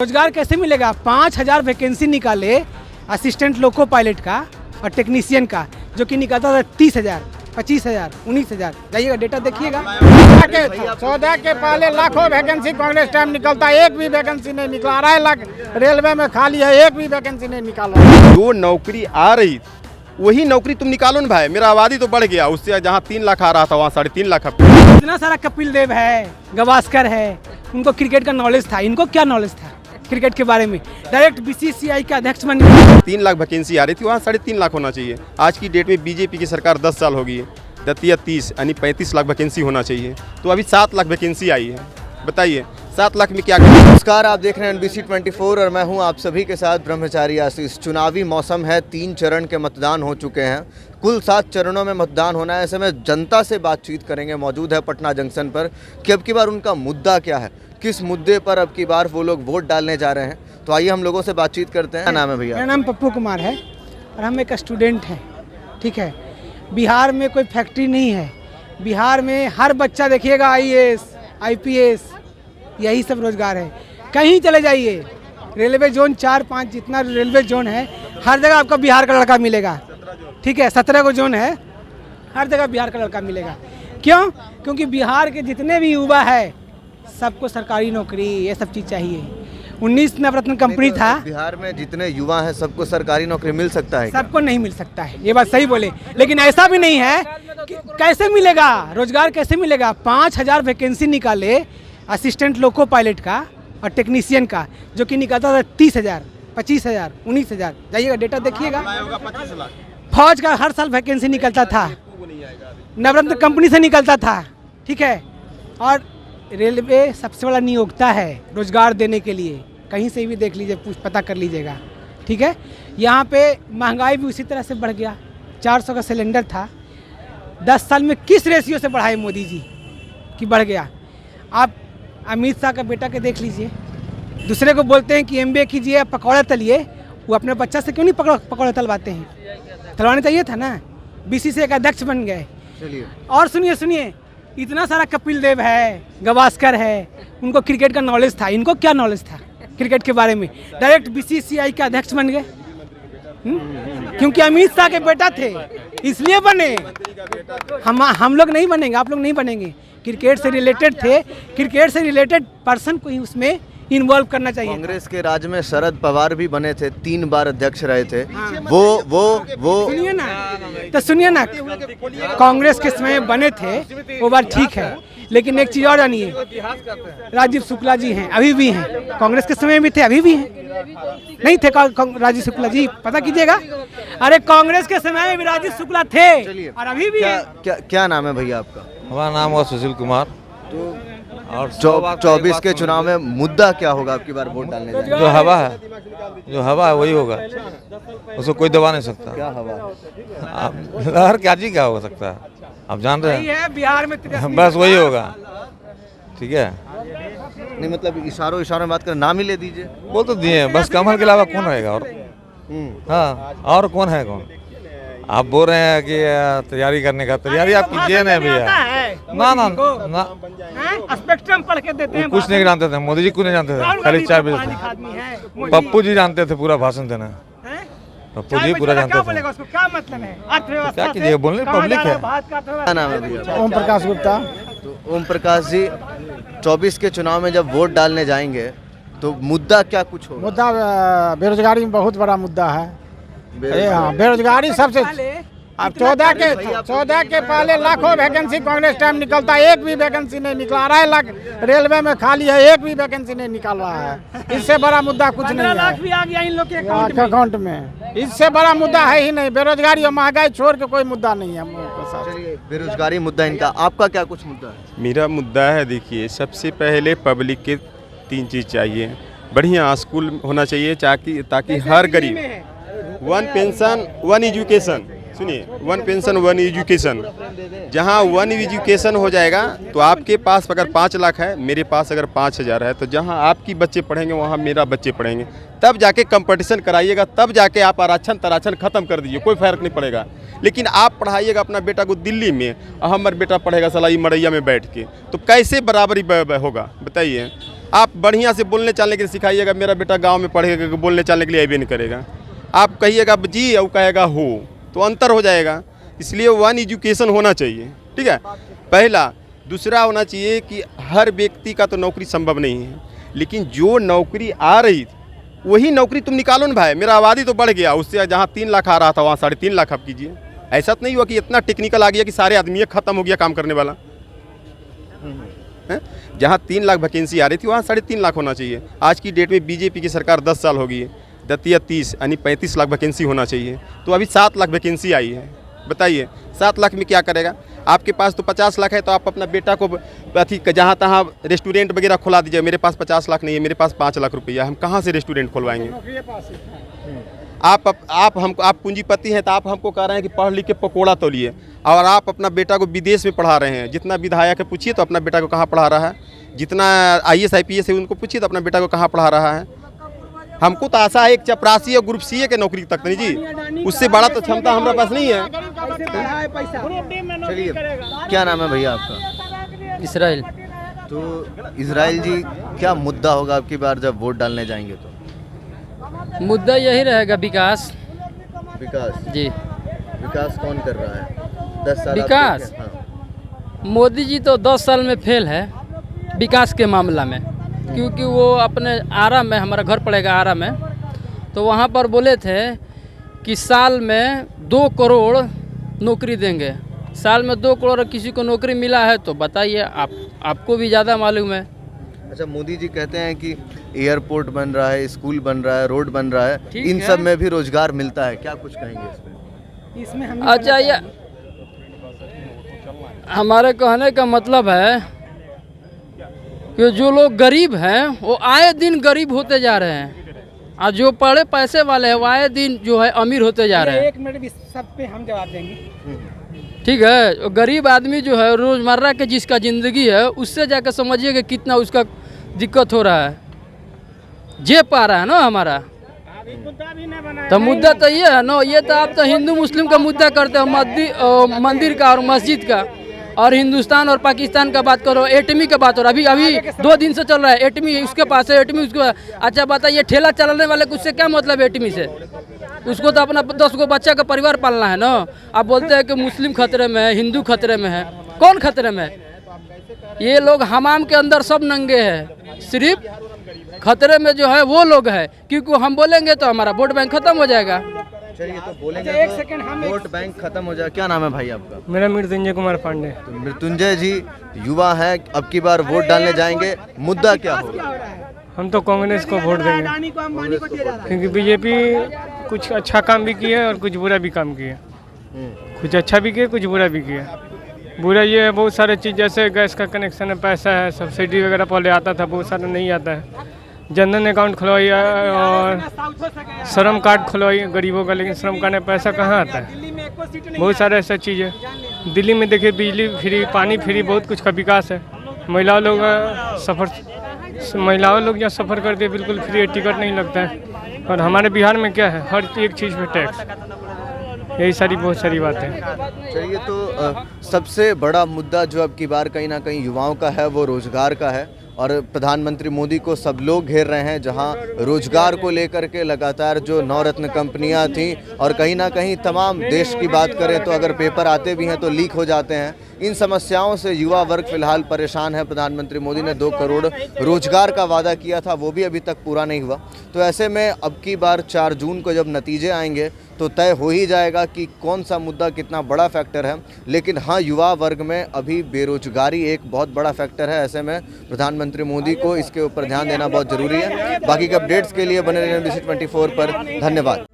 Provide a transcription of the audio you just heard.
रोजगार कैसे मिलेगा? 5,000 वैकेंसी निकाले असिस्टेंट लोको पायलट का और टेक्नीशियन का, जो कि निकलता था 30,000, 25,000, 19,000। जाइएगा डेटा देखिएगा। 14 के पहले लाखों वैकेंसी कांग्रेस टाइम निकलता, एक भी वैकेंसी नहीं निकला। 2.5 लाख रेलवे में खाली है, एक भी वैकेंसी नहीं निकाला। जो नौकरी आ रही वही नौकरी तुम निकालो ना भाई। मेरा आबादी तो बढ़ गया, उससे जहाँ 3 लाख आ रहा था वहाँ 3.5 लाख। इतना सारा कपिल देव है, गवास्कर है, उनको क्रिकेट का नॉलेज था, इनको क्या नॉलेज था क्रिकेट के बारे में? डायरेक्ट बीसीसीआई के अध्यक्ष बन गए। 3 लाख वैकेंसी आ रही थी, वहाँ 3.5 लाख होना चाहिए। आज की डेट में बीजेपी की सरकार 10 साल हो गई है, 30 यानी 35 लाख वैकेंसी होना चाहिए। तो अभी 7 लाख वैकेंसी आई है, बताइए 7 लाख में क्या करें? नमस्कार, आप देख रहे हैं NBC 24 और मैं हूं आप सभी के साथ ब्रह्मचारी आशीष। चुनावी मौसम है, 3 चरण के मतदान हो चुके हैं, कुल 7 चरणों में मतदान होना है। ऐसे में जनता से बातचीत करेंगे। मौजूद है पटना जंक्शन पर कि अब की बार उनका मुद्दा क्या है, किस मुद्दे पर अब की बार वो लोग वोट डालने जा रहे हैं। तो आइए हम लोगों से बातचीत करते हैं। क्या नाम है भैया? मेरा नाम पप्पू कुमार है और हम एक स्टूडेंट हैं, ठीक है। बिहार में कोई फैक्ट्री नहीं है। बिहार में हर बच्चा देखिएगा IAS, IPS, यही सब रोजगार है। कहीं चले जाइए, रेलवे जोन 4-5 जितना रेलवे जोन है, हर जगह आपको बिहार का लड़का मिलेगा, ठीक है। 17 को जोन है, हर जगह बिहार का लड़का मिलेगा। क्यों? क्योंकि बिहार के जितने भी युवा है सबको सरकारी नौकरी, ये सब चीज़ चाहिए। 19 नवरत्न कंपनी था। बिहार में जितने युवा हैं सबको सरकारी नौकरी मिल सकता है? सबको नहीं मिल सकता है, ये बात सही बोले, लेकिन ऐसा भी नहीं है कि कैसे मिलेगा रोजगार, कैसे मिलेगा? 5,000 वैकेंसी निकाले असिस्टेंट लोको पायलट का और टेक्नीशियन का, जो कि निकलता था 30,000, 25,000, 19,000। जाइएगा डेटा देखिएगा। फौज का हर साल वैकेंसी निकलता था, नवरत्न कंपनी से निकलता था, ठीक है। और रेलवे सबसे बड़ा नियोक्ता है रोजगार देने के लिए, कहीं से भी देख लीजिए, पता कर लीजिएगा, ठीक है। यहाँ पे महंगाई भी उसी तरह से बढ़ गया। 400 का सिलेंडर था, 10 साल में किस रेशियो से बढ़ाए मोदी जी कि बढ़ गया? आप अमित शाह का बेटा के देख लीजिए, दूसरे को बोलते हैं कि MBA कीजिए, पकौड़े तलिए, वो अपने बच्चा से क्यों नहीं पकौड़े तलवाते हैं? तलवाने चाहिए था ना। BCCI के अध्यक्ष बन गए। चलिए और सुनिए, इतना सारा कपिल देव है, गवास्कर है, उनको क्रिकेट का नॉलेज था, इनको क्या नॉलेज था क्रिकेट के बारे में? डायरेक्ट BCCI के अध्यक्ष बन गए। क्योंकि अमित शाह के बेटा थे इसलिए बने। हम लोग नहीं बनेंगे, आप लोग नहीं बनेंगे। क्रिकेट से रिलेटेड थे, क्रिकेट से रिलेटेड पर्सन को ही उसमें इन्वॉल्व करना चाहिए। कांग्रेस के राज में शरद पवार भी बने थे, 3 बार अध्यक्ष रहे थे। हाँ। वो सुनिए ना, कांग्रेस के समय बने थे वो बात ठीक है, लेकिन एक चीज़ और जानिए, राजीव शुक्ला जी हैं, अभी भी हैं, कांग्रेस के समय भी थे, अभी भी हैं। नहीं थे राजीव शुक्ला जी? पता कीजिएगा। अरे कांग्रेस के समय में भी राजीव शुक्ला थे और अभी भी हैं। क्या नाम है भैया आपका? हमारा नाम हुआ सुशील कुमार। तो और 24 के चुनाव में मुद्दा क्या होगा आपकी बार वोट डालने जाएंगे? जो हवा है वही होगा, उसको कोई दबा नहीं सकता। क्या हवा? लहर क्या जी क्या हो सकता है, आप जान रहे हैं। बिहार में बस वही होगा, ठीक है। नहीं मतलब इशारों में बात कर, नाम ही ले दीजिए। बोल तो दिए, बस कमल के अलावा कौन रहेगा? और हाँ, और कौन है? कौन? आप बोल रहे हैं कि तैयारी करने का, तैयारी आप कीजिए ना भैया। ना स्पेक्ट्रम पढ़ के देते हैं। कुछ नहीं जानते थे, मोदी जी कुछ नहीं जानते थे, खाली चाय बेचते थे। पप्पू जी जानते थे पूरा भाषण देना, पप्पू जी पूरा जानते थे। क्या मतलब है? क्या कीजिए, बोलने पब्लिक है। क्या नाम है भैया? ओम प्रकाश गुप्ता। तो ओम प्रकाश जी, 24 के चुनाव में जब वोट डालने जाएंगे तो मुद्दा क्या कुछ होगा? मुद्दा बेरोजगारी में बहुत बड़ा मुद्दा है। हाँ, बेरोजगारी सबसे। अब 14 के पहले लाखों वैकेंसी कांग्रेस टाइम निकलता, एक भी वैकेंसी नहीं निकला। 2.5 लाख रेलवे में खाली है, एक भी वैकेंसी नहीं निकाल रहा है। इससे बड़ा मुद्दा कुछ नहीं है। 15 लाख भी आ गया इन लोग के अकाउंट में। इससे बड़ा मुद्दा है ही नहीं। बेरोजगारी और महंगाई छोड़ के कोई मुद्दा नहीं है हम लोगों के साथ। चलिए, बेरोजगारी मुद्दा इनका, आपका क्या कुछ मुद्दा है? मेरा मुद्दा है, देखिए सबसे पहले पब्लिक के 3 चीज़ चाहिए। बढ़िया स्कूल होना चाहिए ताकि हर गरीब 1 पेंशन 1 एजुकेशन, सुनिए 1 पेंशन 1 एजुकेशन, जहाँ 1 एजुकेशन हो जाएगा तो आपके पास अगर 5 लाख है, मेरे पास अगर 5,000 है, तो जहाँ आपकी बच्चे पढ़ेंगे वहाँ मेरा बच्चे पढ़ेंगे। तब जाके कंपटीशन कराइएगा, तब जाके आप आरक्षण तराक्षण खत्म कर दीजिए, कोई फर्क नहीं पड़ेगा। लेकिन आप पढ़ाइएगा अपना बेटा को दिल्ली में और हमारा बेटा पढ़ेगा सलाई मड़ैया में बैठ के, तो कैसे बराबरी होगा बताइए? आप बढ़िया से बोलने चालने के लिए सिखाइएगा, मेरा बेटा गांव में पढ़ेगा, बोलने चालने के लिए अभी नहीं करेगा। आप कहिएगा जी और कहेगा हो, तो अंतर हो जाएगा। इसलिए वन एजुकेशन होना चाहिए, ठीक है, पहला। दूसरा होना चाहिए कि हर व्यक्ति का तो नौकरी संभव नहीं है, लेकिन जो नौकरी आ रही वही नौकरी तुम निकालो ना भाई। मेरा आबादी तो बढ़ गया, उससे जहाँ 3 लाख आ रहा था वहाँ 3.5 लाख आप कीजिए। ऐसा तो नहीं हुआ कि इतना टेक्निकल आ गया कि सारे आदमी खत्म हो गया काम करने वाला है। जहाँ 3 लाख वैकेंसी आ रही थी वहाँ 3.5 लाख होना चाहिए। आज की डेट में बीजेपी की सरकार 10 साल हो गई है, 30 यानी 35 लाख वैकेंसी होना चाहिए। तो अभी 7 लाख वैकेंसी आई है, बताइए 7 लाख में क्या करेगा? आपके पास तो 50 लाख है, तो आप अपना बेटा को अथी जहाँ तहाँ रेस्टोरेंट वगैरह खुला दीजिए। मेरे पास 50 लाख नहीं है, मेरे पास 5 लाख रुपया, हम कहाँ से रेस्टोरेंट खुलवाएंगे? आप पूंजीपति हैं, तो आप हमको कह रहे हैं कि पढ़ लिख के पकौड़ा तोलिए, और आप अपना बेटा को विदेश में पढ़ा रहे हैं। जितना विधायक है पूछिए तो अपना बेटा को कहाँ पढ़ा रहा है, जितना IAS IPS है उनको पूछिए तो अपना बेटा को कहाँ पढ़ा रहा है। हमको तो आशा है एक चपरासी और ग्रुप CA के नौकरी तक नहीं जी, उससे बड़ा तो क्षमता हमारे पास नहीं है। चलिए, क्या नाम है भैया आपका? इसराइल। तो इजराइल जी, क्या मुद्दा होगा आपकी बार जब वोट डालने जाएंगे? तो मुद्दा यही रहेगा, विकास। विकास जी, विकास कौन कर रहा है 10 साल? विकास? मोदी जी तो 10 साल में फेल है विकास के मामला में, क्योंकि वो अपने आरा में, हमारा घर पड़ेगा आरा में, तो वहाँ पर बोले थे कि साल में 2 करोड़ नौकरी देंगे। साल में 2 करोड़ किसी को नौकरी मिला है तो बताइए, आपको भी ज़्यादा मालूम है। अच्छा, मोदी जी कहते हैं कि एयरपोर्ट बन रहा है, स्कूल बन रहा है, रोड बन रहा है, इन सब में भी रोजगार मिलता है, क्या कुछ कहेंगे इसमें? अच्छा, ये हमारे कहने का मतलब है कि जो लोग गरीब हैं वो आए दिन गरीब होते जा रहे हैं, और जो पढ़े पैसे वाले हैं वो आए दिन जो है अमीर होते जा रहे हैं। 1 मिनट सब पे हम जवाब देंगे, ठीक है। गरीब आदमी जो है रोज़मर्रा के जिसका ज़िंदगी है, उससे जाकर समझिए कि कितना उसका दिक्कत हो रहा है, जे पा रहा है ना हमारा। तो मुद्दा तो ये है ना, ये तो आप तो हिंदू मुस्लिम का मुद्दा करते हो, मंदिर का और मस्जिद का, और हिंदुस्तान और पाकिस्तान का बात करो, एटमी का बात हो रहा है। अभी 2 दिन से चल रहा है, एटमी उसके पास है, एटमी उसको। अच्छा बताइए, ठेला चलाने वाले को उससे क्या मतलब एटमी से? उसको तो अपना 10 गो बच्चा का परिवार पालना है ना। आप बोलते हैं कि मुस्लिम खतरे में है, हिंदू खतरे में है, कौन खतरे में है? ये लोग हमाम के अंदर सब नंगे हैं, सिर्फ खतरे में जो है वो लोग है, क्योंकि हम बोलेंगे तो हमारा वोट बैंक खत्म हो जाएगा। चलिए, तो बोलेंगे तो वोट बैंक खत्म हो जाए। क्या नाम है भाई आपका? मेरा मृत्युंजय कुमार पांडे। तो मृत्युंजय जी युवा है, अब की बार वोट डालने जाएंगे, मुद्दा क्या होगा? हम तो कांग्रेस को वोट देंगे, क्योंकि बीजेपी कुछ अच्छा काम भी किया और कुछ बुरा भी काम किया। कुछ अच्छा भी किया, कुछ बुरा भी किया। बुरा ये है, बहुत सारे चीज़ जैसे गैस का कनेक्शन है, पैसा है, सब्सिडी वगैरह पहले आता था, बहुत सारा नहीं आता है। जनधन अकाउंट खुलवाइए और श्रम कार्ड खुलवाइए गरीबों का, लेकिन श्रम कार्ड में पैसा कहाँ आता है? बहुत सारे ऐसा चीज़ है। दिल्ली में देखिए, बिजली फ्री, पानी फ्री, बहुत कुछ का विकास है। महिलाओं लोग जहाँ सफ़र करते हैं बिल्कुल फ्री, टिकट नहीं लगता है। और हमारे बिहार में क्या है, हर एक चीज़ पे टैक्स, यही सारी बहुत सारी बातें। चलिए, तो सबसे बड़ा मुद्दा जो अब की बार कहीं ना कहीं युवाओं का है वो रोजगार का है, और प्रधानमंत्री मोदी को सब लोग घेर रहे हैं, जहां रोजगार को लेकर के लगातार जो नवरत्न कंपनियां थीं, और कहीं ना कहीं तमाम देश की बात करें तो अगर पेपर आते भी हैं तो लीक हो जाते हैं। इन समस्याओं से युवा वर्ग फिलहाल परेशान है। प्रधानमंत्री मोदी ने 2 करोड़ रोजगार का वादा किया था, वो भी अभी तक पूरा नहीं हुआ। तो ऐसे में अब की बार 4 जून को जब नतीजे आएंगे तो तय हो ही जाएगा कि कौन सा मुद्दा कितना बड़ा फैक्टर है। लेकिन हाँ, युवा वर्ग में अभी बेरोजगारी एक बहुत बड़ा फैक्टर है। ऐसे में प्रधानमंत्री मोदी को इसके ऊपर ध्यान देना बहुत ज़रूरी है। बाकी के अपडेट्स के लिए बने रहें NBC 24 पर। धन्यवाद।